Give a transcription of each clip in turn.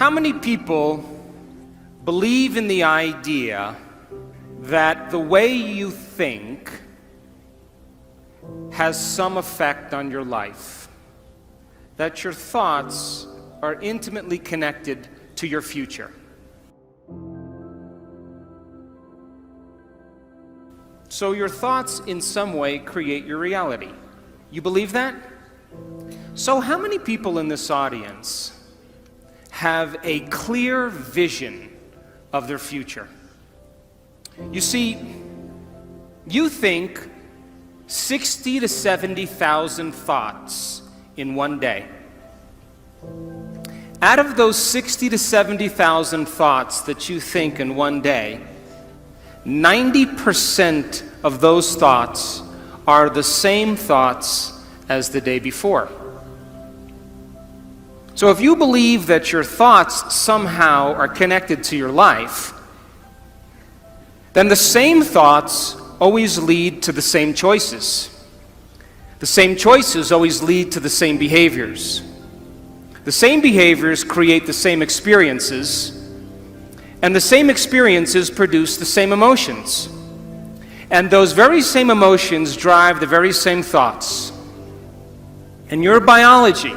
How many people believe in the idea that the way you think has some effect on your life? That your thoughts are intimately connected to your future? So your thoughts in some way create your reality. You believe that? So how many people in this audience have a clear vision of their future? You see, you think 60 to 70,000 thoughts in one day. Out of those 60 to 70,000 thoughts that you think in one day, 90% of those thoughts are the same thoughts as the day before. So if you believe that your thoughts somehow are connected to your life, then the same thoughts always lead to the same choices. The same choices always lead to the same behaviors. The same behaviors create the same experiences, and the same experiences produce the same emotions. And those very same emotions drive the very same thoughts. And your biology,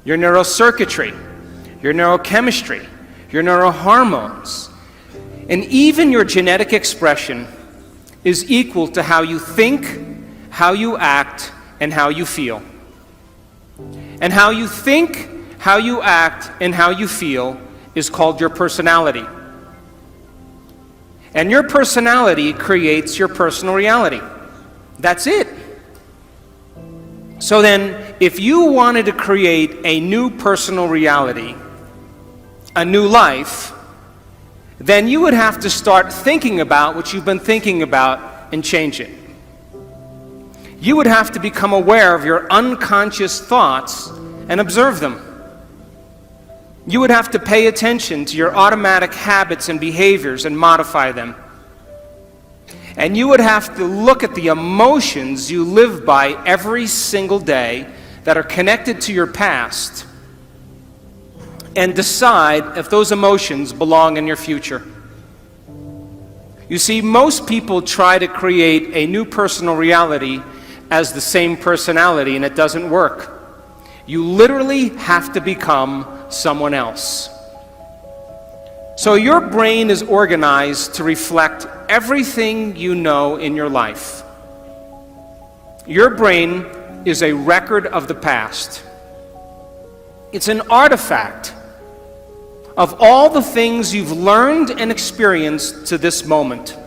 your neurocircuitry, your neurochemistry, your neurohormones, and even your genetic expression is equal to how you think, how you act, and how you feel. And how you think, how you act, and how you feel is called your personality. And your personality creates your personal reality. That's it. So then, if you wanted to create a new personal reality, a new life, then you would have to start thinking about what you've been thinking about and change it. You would have to become aware of your unconscious thoughts and observe them. You would have to pay attention to your automatic habits and behaviors and modify them. And you would have to look at the emotions you live by every single day that are connected to your past and decide if those emotions belong in your future. You see, most people try to create a new personal reality as the same personality, and it doesn't work. You literally have to become someone else. So your brain is organized to reflect everything you know in your life. Your brain is a record of the past. It's an artifact of all the things you've learned and experienced to this moment.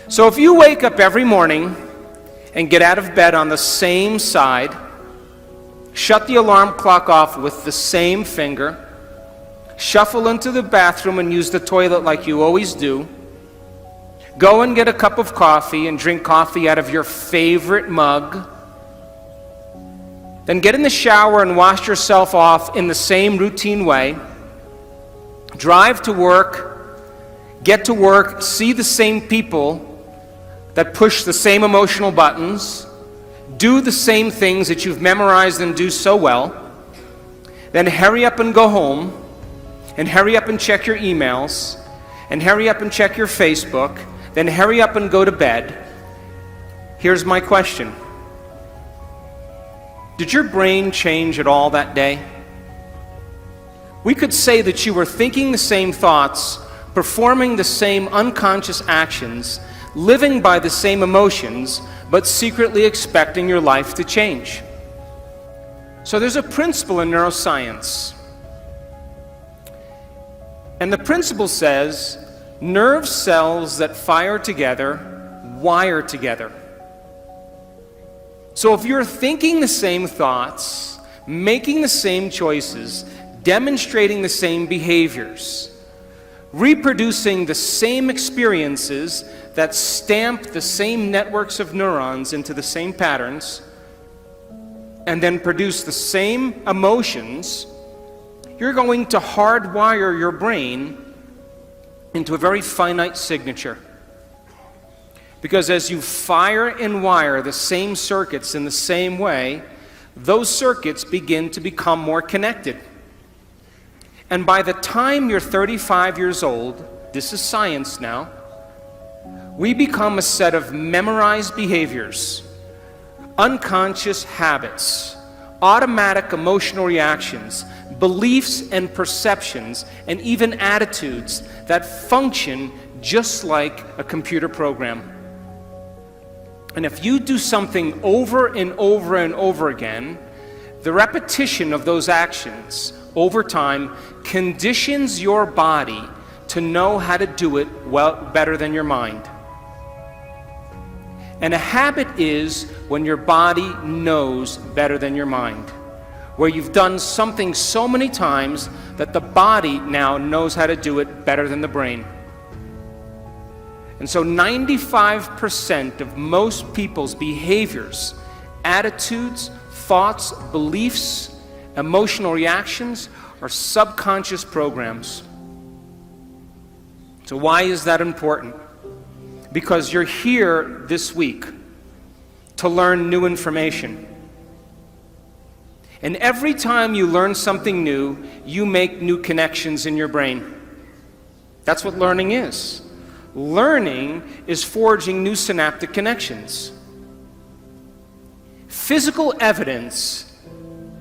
So if you wake up every morning and get out of bed on the same side, shut the alarm clock off with the same finger, shuffle into the bathroom and use the toilet like you always do, go and get a cup of coffee and drink coffee out of your favorite mug, then get in the shower and wash yourself off in the same routine way, drive to work, get to work, see the same people that push the same emotional buttons, do the same things that you've memorized and do so well, then hurry up and go home, and hurry up and check your emails, and hurry up and check your Facebook, then hurry up and go to bed. Here's my question. Did your brain change at all that day? We could say that you were thinking the same thoughts, performing the same unconscious actions, living by the same emotions, but secretly expecting your life to change. So there's a principle in neuroscience. And the principle says, nerve cells that fire together wire together. So if you're thinking the same thoughts, making the same choices, demonstrating the same behaviors, reproducing the same experiences that stamp the same networks of neurons into the same patterns, and then produce the same emotions, you're going to hardwire your brain into a very finite signature. Because as you fire and wire the same circuits in the same way, those circuits begin to become more connected. And by the time you're 35 years old, this is science now, we become a set of memorized behaviors, unconscious habits, automatic emotional reactions, beliefs and perceptions, and even attitudes that function just like a computer program. And if you do something over and over and over again, the repetition of those actions over time conditions your body to know how to do it better than your mind. And a habit is when your body knows better than your mind, where you've done something so many times that the body now knows how to do it better than the brain. And so 95% of most people's behaviors, attitudes, thoughts, beliefs, emotional reactions are subconscious programs. So why is that important? Because you're here this week to learn new information. And every time you learn something new, you make new connections in your brain. That's what learning is. Learning is forging new synaptic connections. Physical evidence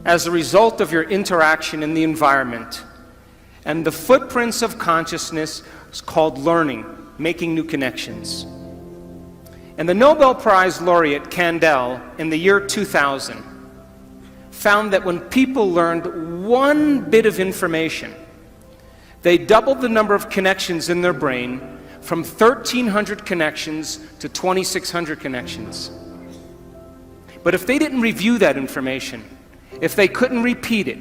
as a result of your interaction in the environment and the footprints of consciousness is called learning, making new connections. And the Nobel Prize laureate Kandel in the year 2000 found that when people learned one bit of information, they doubled the number of connections in their brain from 1,300 connections to 2,600 connections. But if they didn't review that information, if they couldn't repeat it,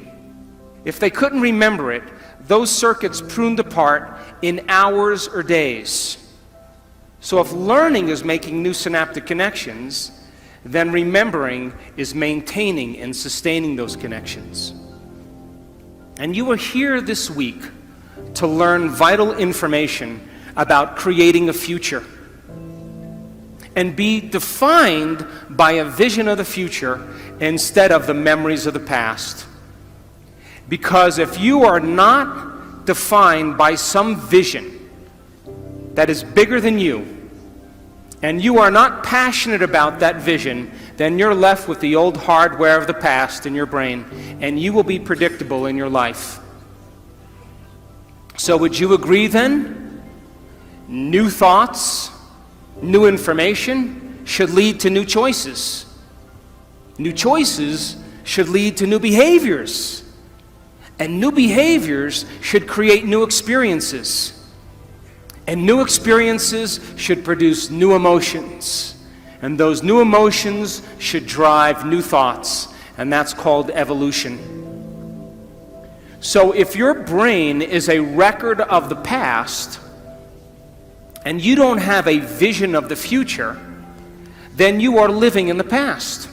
if they couldn't remember it, those circuits pruned apart in hours or days. So if learning is making new synaptic connections, then remembering is maintaining and sustaining those connections. And you are here this week to learn vital information about creating a future and be defined by a vision of the future instead of the memories of the past. Because if you are not defined by some vision that is bigger than you, and you are not passionate about that vision, then you're left with the old hardware of the past in your brain, and you will be predictable in your life. So would you agree then? New thoughts, new information should lead to new choices. New choices should lead to new behaviors. And new behaviors should create new experiences. And new experiences should produce new emotions. And those new emotions should drive new thoughts. And that's called evolution. So if your brain is a record of the past, and you don't have a vision of the future, then you are living in the past.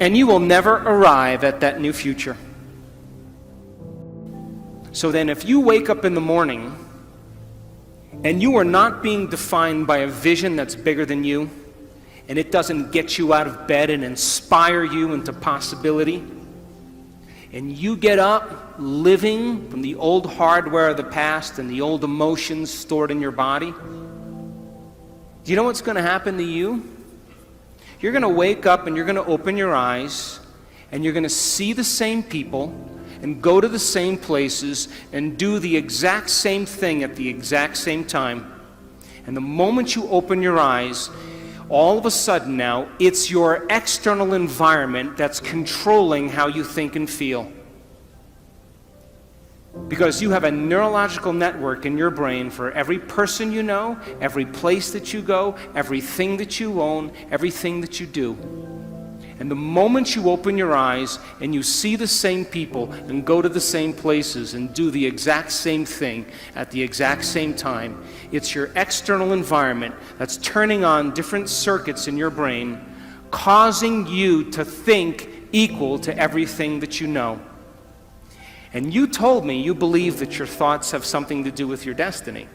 And you will never arrive at that new future. So then if you wake up in the morning and you are not being defined by a vision that's bigger than you, and it doesn't get you out of bed and inspire you into possibility, and you get up living from the old hardware of the past and the old emotions stored in your body, do you know what's going to happen to you? You're going to wake up and you're going to open your eyes and you're going to see the same people and go to the same places and do the exact same thing at the exact same time. And the moment you open your eyes, all of a sudden now, it's your external environment that's controlling how you think and feel. Because you have a neurological network in your brain for every person you know, every place that you go, everything that you own, everything that you do. And the moment you open your eyes and you see the same people and go to the same places and do the exact same thing at the exact same time, it's your external environment that's turning on different circuits in your brain, causing you to think equal to everything that you know. And you told me you believe that your thoughts have something to do with your destiny.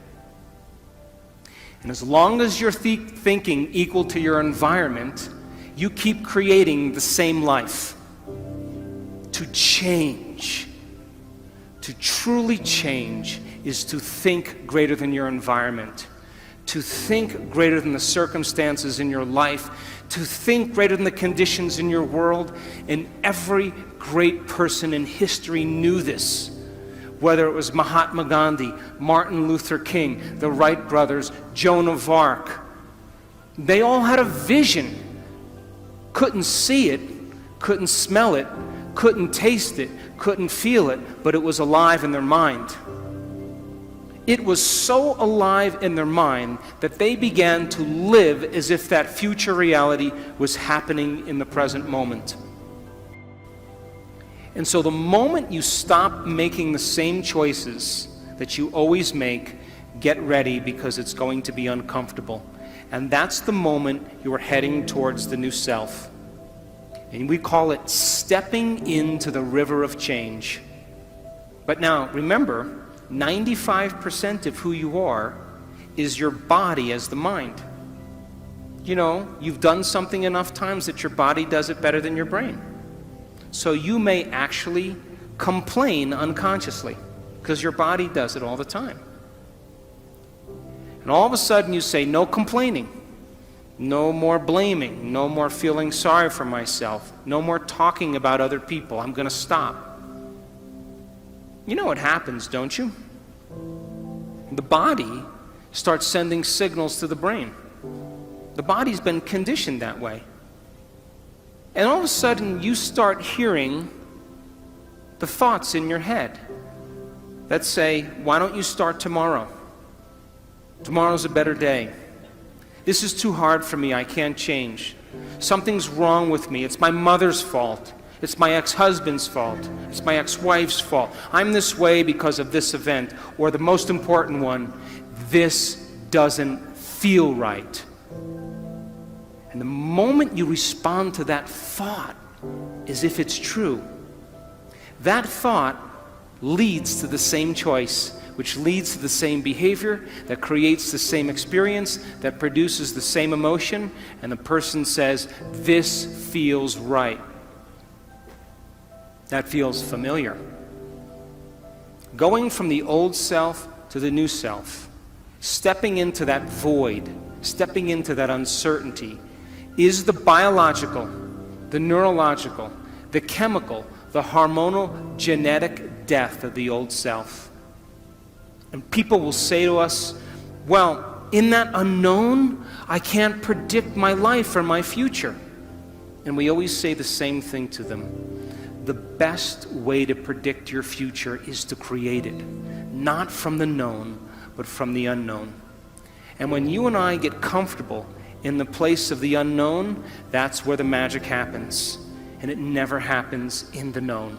And as long as you're thinking equal to your environment, you keep creating the same life. To change, To truly change is to think greater than your environment, to think greater than the circumstances in your life, to think greater than the conditions in your world. And every great person in history knew this. Whether it was Mahatma Gandhi, Martin Luther King, the Wright brothers, Joan of Arc, they all had a vision. Couldn't see it, couldn't smell it, couldn't taste it, couldn't feel it, but it was alive in their mind. It was so alive in their mind that they began to live as if that future reality was happening in the present moment. And so the moment you stop making the same choices that you always make, get ready, because it's going to be uncomfortable. And that's the moment you are heading towards the new self. And we call it stepping into the river of change. But now, remember, 95% of who you are is your body as the mind. You know, you've done something enough times that your body does it better than your brain. So you may actually complain unconsciously because your body does it all the time. And all of a sudden you say, no complaining, no more blaming, no more feeling sorry for myself, no more talking about other people. I'm going to stop. You know what happens, don't you? The body starts sending signals to the brain. The body's been conditioned that way. And all of a sudden, you start hearing the thoughts in your head that say, why don't you start tomorrow? Tomorrow's a better day. This is too hard for me, I can't change. Something's wrong with me, it's my mother's fault. It's my ex-husband's fault. It's my ex-wife's fault. I'm this way because of this event. Or the most important one, this doesn't feel right. And the moment you respond to that thought as if it's true, that thought leads to the same choice, which leads to the same behavior, that creates the same experience, that produces the same emotion, and the person says, this feels right. That feels familiar. Going from the old self to the new self, stepping into that void, stepping into that uncertainty, is the biological, the neurological, the chemical, the hormonal, genetic death of the old self. And people will say to us, well, in that unknown, I can't predict my life or my future. And we always say the same thing to them. The best way to predict your future is to create it, not from the known, but from the unknown. And when you and I get comfortable in the place of the unknown, that's where the magic happens. And it never happens in the known.